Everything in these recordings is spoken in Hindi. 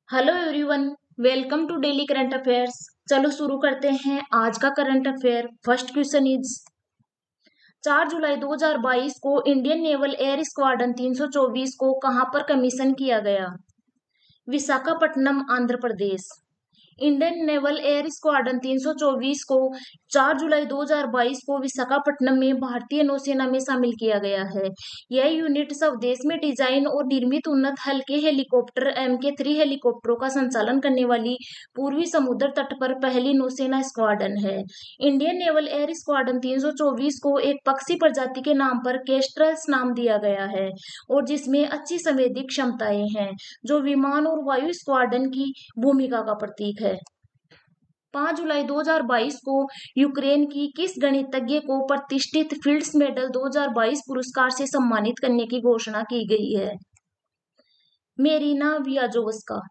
Hello everyone. Welcome to daily current affairs. चलो शुरू करते हैं आज का current affair. First question is 4 July 2022 को इंडियन नेवल एयर स्क्वाड्रन 324 को कहां पर कमीशन किया गया? Visakhapatnam, Andhra Pradesh. Indian naval air squadron 324 को 4 जुलाई 2022 को विशाखापट्टनम में भारतीय नौसेना में शामिल किया गया है। यह यूनिट स्वदेश में डिजाइन और निर्मित उन्नत हल्के हेलीकॉप्टर MK3 हेलीकॉप्टरों का संचालन करने वाली पूर्वी समुद्र तट पर पहली नौसेना स्क्वाड्रन है। इंडियन नेवल एयर स्क्वाड्रन 324 को एक पक्षी प्रजाति के नाम पर केस्ट्रल्स नाम दिया गया है और जिसमें अच्छी संवेदी क्षमताएं हैं, जो विमान और वायु स्क्वाड्रन की भूमिका का प्रतीक है। 5 जुलाई 2022 को यूक्रेन की किस गणितज्ञ को प्रतिष्ठित फील्ड्स मेडल 2022 पुरस्कार से सम्मानित करने की घोषणा की गई है? मेरिना वियाजोवस्का।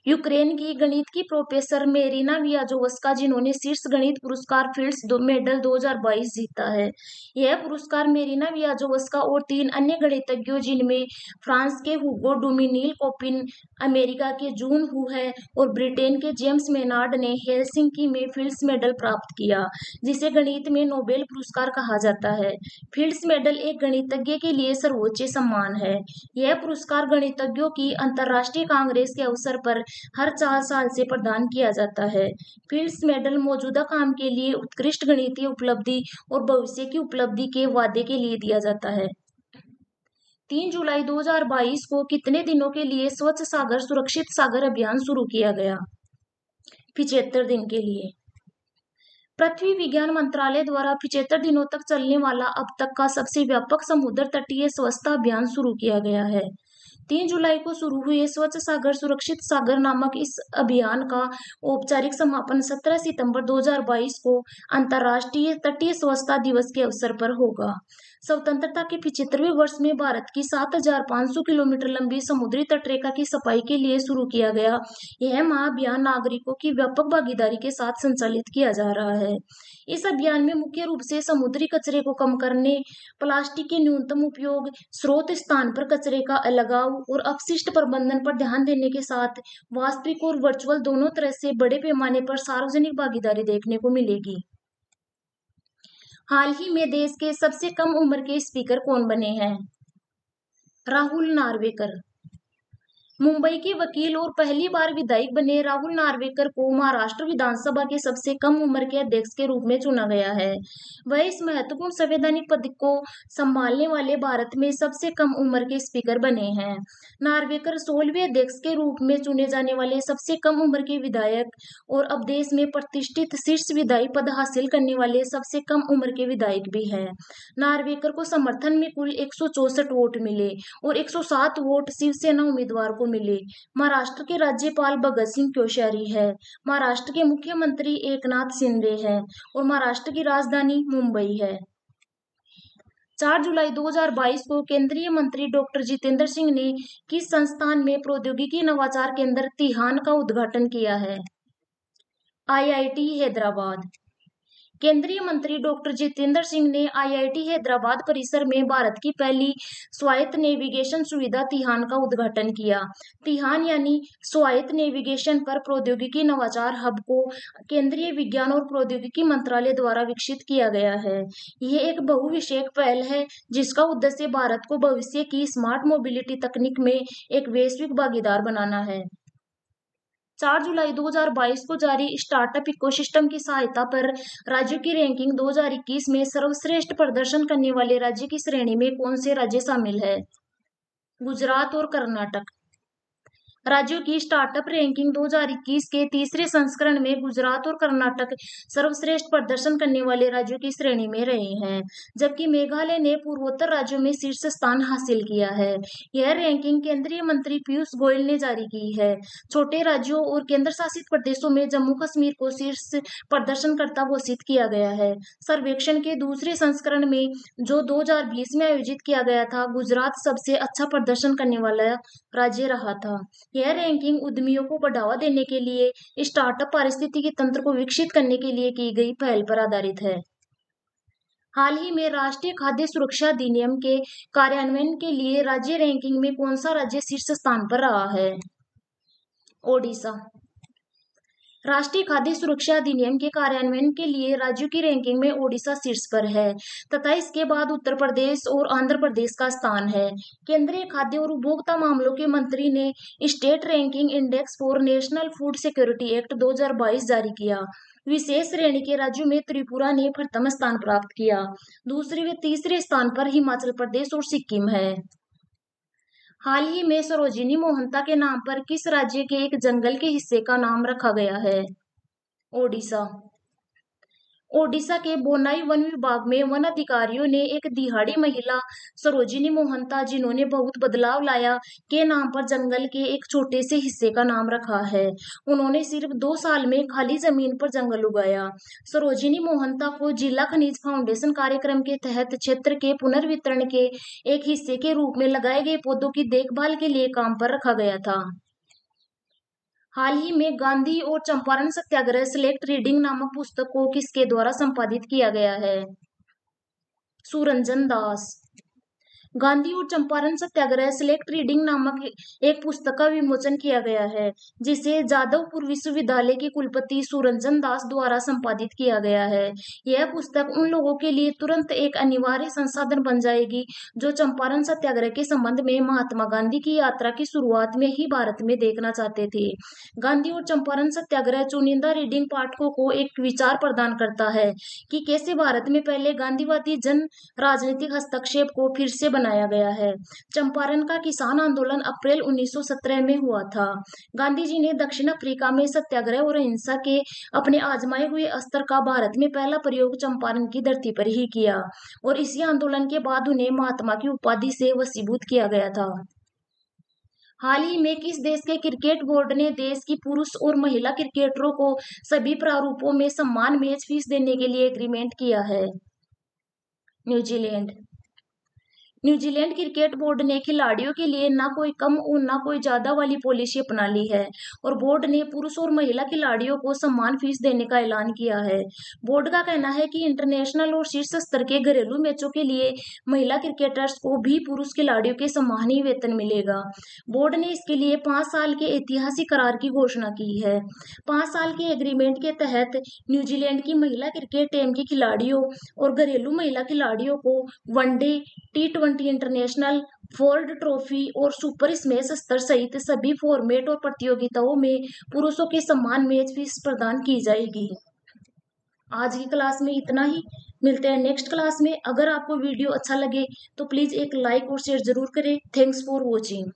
यूक्रेन की गणित की प्रोफेसर मेरिना वियाजोवस्का, जिन्होंने शीर्ष गणित पुरस्कार फील्ड्स मेडल 2022 जीता है। यह पुरस्कार मेरिना वियाजोवस्का और 3 अन्य गणितज्ञों, जिनमें फ्रांस के हुगो डुमिनिल कोपिन, अमेरिका के जून हू है और ब्रिटेन के जेम्स मेनार्ड ने हेलसिंकी में फील्ड्स मेडल प्राप्त किया, जिसे गणित में नोबेल पुरस्कार कहा जाता है। फील्ड्स मेडल एक गणितज्ञ के लिए सर्वोच्च सम्मान है। यह पुरस्कार गणितज्ञों की अंतर्राष्ट्रीय कांग्रेस के अवसर पर हर 4 साल से प्रदान किया जाता है। फील्ड्स मेडल मौजूदा काम के लिए, उत्कृष्ट गणितीय उपलब्धि और भविष्य की उपलब्धि के वादे के लिए दिया जाता है। 3 जुलाई 2022 को कितने दिनों के लिए स्वच्छ सागर सुरक्षित सागर अभियान शुरू किया गया? 75 दिन के लिए। पृथ्वी विज्ञान मंत्रालय द्वारा 75 दिनों तक चलने वाला अब तक का सबसे व्यापक समुद्र तटीय स्वच्छता अभियान शुरू किया गया है। 3 जुलाई को शुरू हुए स्वच्छ सागर सुरक्षित सागर नामक इस अभियान का औपचारिक समापन 17 सितंबर 2022 को अंतर्राष्ट्रीय तटीय स्वच्छता दिवस के अवसर पर होगा। स्वतंत्रता के 75वें वर्ष में भारत की 7,500 किलोमीटर लंबी समुद्री तटरेखा की सफाई के लिए शुरू किया गया यह महाअभियान नागरिकों की व्यापक भागीदारी के साथ संचालित किया जा रहा है। इस अभियान में मुख्य रूप से समुद्री कचरे को कम करने, प्लास्टिक के न्यूनतम उपयोग, स्रोत स्थान पर कचरे का अलगाव और अपशिष्ट प्रबंधन पर ध्यान देने के साथ वास्तविक और वर्चुअल दोनों तरह से बड़े पैमाने पर सार्वजनिक भागीदारी देखने को मिलेगी। हाल ही में देश के सबसे कम उम्र के स्पीकर कौन बने हैं? राहुल नार्वेकर। मुंबई के वकील और पहली बार विधायक बने राहुल नार्वेकर को महाराष्ट्र विधानसभा के सबसे कम उम्र के अध्यक्ष के रूप में चुना गया है। वह इस महत्वपूर्ण संवैधानिक पद को संभालने वाले भारत में सबसे कम उम्र के स्पीकर बने हैं। नार्वेकर 16वें अध्यक्ष के रूप में चुने जाने वाले सबसे कम उम्र के विधायक और अब देश में प्रतिष्ठित शीर्ष विधायी पद हासिल करने वाले सबसे कम उम्र के विधायक भी हैं। नार्वेकर को समर्थन में कुल 164 वोट मिले और 107 वोट शिवसेना उम्मीदवार को मिले। महाराष्ट्र के राज्यपाल भगत सिंह कोश्यारी है। महाराष्ट्र के मुख्यमंत्री एकनाथ शिंदे हैं और महाराष्ट्र की राजधानी मुंबई है। 4 जुलाई 2022 को केंद्रीय मंत्री डॉक्टर जितेंद्र सिंह ने किस संस्थान में प्रौद्योगिकी नवाचार केंद्र तिहान का उद्घाटन किया है? IIT हैदराबाद। केंद्रीय मंत्री डॉक्टर जितेंद्र सिंह ने IIT हैदराबाद परिसर में भारत की पहली स्वायत्त नेविगेशन सुविधा तिहान का उद्घाटन किया। तिहान यानी स्वायत्त नेविगेशन पर प्रौद्योगिकी नवाचार हब को केंद्रीय विज्ञान और प्रौद्योगिकी मंत्रालय द्वारा विकसित किया गया है। यह एक बहुविषयक पहल है जिसका उद्देश्य भारत को भविष्य की स्मार्ट मोबिलिटी तकनीक में एक वैश्विक भागीदार बनाना है। 4 जुलाई 2022 को जारी स्टार्टअप इकोसिस्टम की सहायता पर राज्यों की रैंकिंग 2021 में सर्वश्रेष्ठ प्रदर्शन करने वाले राज्य की श्रेणी में कौन से राज्य शामिल है? गुजरात और कर्नाटक। राज्यों की स्टार्टअप रैंकिंग 2021 के तीसरे संस्करण में गुजरात और कर्नाटक सर्वश्रेष्ठ प्रदर्शन करने वाले राज्यों की श्रेणी में रहे हैं, जबकि मेघालय ने पूर्वोत्तर राज्यों में शीर्ष स्थान हासिल किया है। यह रैंकिंग केंद्रीय मंत्री पीयूष गोयल ने जारी की है। छोटे राज्यों और केंद्र शासित प्रदेशों में जम्मू कश्मीर को शीर्ष प्रदर्शनकर्ता घोषित किया गया है। सर्वेक्षण के दूसरे संस्करण में, जो 2020 में आयोजित किया गया था, गुजरात सबसे अच्छा प्रदर्शन करने वाला राज्य रहा था। यह रैंकिंग उद्यमियों को बढ़ावा देने के लिए स्टार्टअप पारिस्थितिकी तंत्र को विकसित करने के लिए की गई पहल पर आधारित है। हाल ही में राष्ट्रीय खाद्य सुरक्षा अधिनियम के कार्यान्वयन के लिए राज्य रैंकिंग में कौन सा राज्य शीर्ष स्थान पर रहा है? ओडिशा। राष्ट्रीय खाद्य सुरक्षा अधिनियम के कार्यान्वयन के लिए राज्यों की रैंकिंग में ओडिशा शीर्ष पर है तथा इसके बाद उत्तर प्रदेश और आंध्र प्रदेश का स्थान है। केंद्रीय खाद्य और उपभोक्ता मामलों के मंत्री ने state ranking index for national food security act 2022 जारी किया। विशेष श्रेणी के राज्यों में त्रिपुरा ने प्रथम स्थान प्राप्त किया। दूसरे व तीसरे स्थान पर हिमाचल प्रदेश और सिक्किम है। हाल ही में सरोजिनी मोहंता के नाम पर किस राज्य के एक जंगल के हिस्से का नाम रखा गया है? ओडिशा। ओडिशा के बोनाई वन विभाग में वन अधिकारियों ने एक दिहाड़ी महिला सरोजिनी मोहंता, जिन्होंने बहुत बदलाव लाया, के नाम पर जंगल के एक छोटे से हिस्से का नाम रखा है। उन्होंने सिर्फ 2 साल में खाली जमीन पर जंगल उगाया। सरोजिनी मोहंता को जिला खनिज फाउंडेशन कार्यक्रम के तहत क्षेत्र के पुनर्वितरण के एक हिस्से के रूप में लगाए गए पौधों की देखभाल के लिए काम पर रखा गया था। हाल ही में गांधी और चंपारण सत्याग्रह सेलेक्ट रीडिंग नामक पुस्तक को किसके द्वारा संपादित किया गया है? सुरंजन दास। गांधी और चंपारण सत्याग्रह सेलेक्ट रीडिंग नामक एक पुस्तक का विमोचन किया गया है, जिसे जादवपुर विश्वविद्यालय के कुलपति सुरंजन दास द्वारा संपादित किया गया है। यह पुस्तक उन लोगों के लिए तुरंत एक अनिवार्य संसाधन बन जाएगी जो चंपारण सत्याग्रह के संबंध में महात्मा गांधी की यात्रा की शुरुआत में ही भारत में देखना चाहते थे। गांधी और चंपारण सत्याग्रह चुनिंदा रीडिंग पाठकों को एक विचार प्रदान करता है कि कैसे भारत में पहले गांधीवादी जन राजनीतिक हस्तक्षेप को फिर से बनाया गया है। चंपारण का किसान आंदोलन अप्रैल 1917 में हुआ था। गांधी जी ने दक्षिण अफ्रीका में सत्याग्रह और अहिंसा के अपने आजमाए हुए अस्त्र का भारत में पहला प्रयोग चंपारण की धरती पर ही किया और इसी आंदोलन के बाद उन्हें महात्मा की उपाधि से वशीभूत किया गया था। हाल ही में किस देश के क्रिकेट बोर्ड ने देश की पुरुष और महिला क्रिकेटरों को सभी प्रारूपों में समान मैच फीस देने के लिए एग्रीमेंट किया है? न्यूजीलैंड। न्यूजीलैंड क्रिकेट बोर्ड ने खिलाड़ियों के लिए ना कोई कम और ना कोई ज्यादा वाली पॉलिसी अपना ली है और बोर्ड ने पुरुष और महिला खिलाड़ियों को समान फीस देने का ऐलान किया है। बोर्ड का कहना है कि इंटरनेशनल और शीर्ष स्तर के घरेलू मैचों के लिए महिला क्रिकेटर्स को भी पुरुष खिलाड़ियों के समान ही वेतन मिलेगा। बोर्ड ने इसके लिए 5 साल के ऐतिहासिक करार की घोषणा की है। 5 साल के एग्रीमेंट के तहत न्यूजीलैंड की महिला क्रिकेट टीम के खिलाड़ियों और घरेलू महिला खिलाड़ियों को one day, T20 international, Ford trophy और सुपर स्मैश स्तर सहित सभी फॉर्मेट और प्रतियोगिताओं में पुरुषों के समान मैच फीस प्रदान की जाएगी। आज की क्लास में इतना ही। मिलते हैं नेक्स्ट क्लास में। अगर आपको वीडियो अच्छा लगे तो प्लीज एक लाइक और शेयर जरूर करें। Thanks for watching.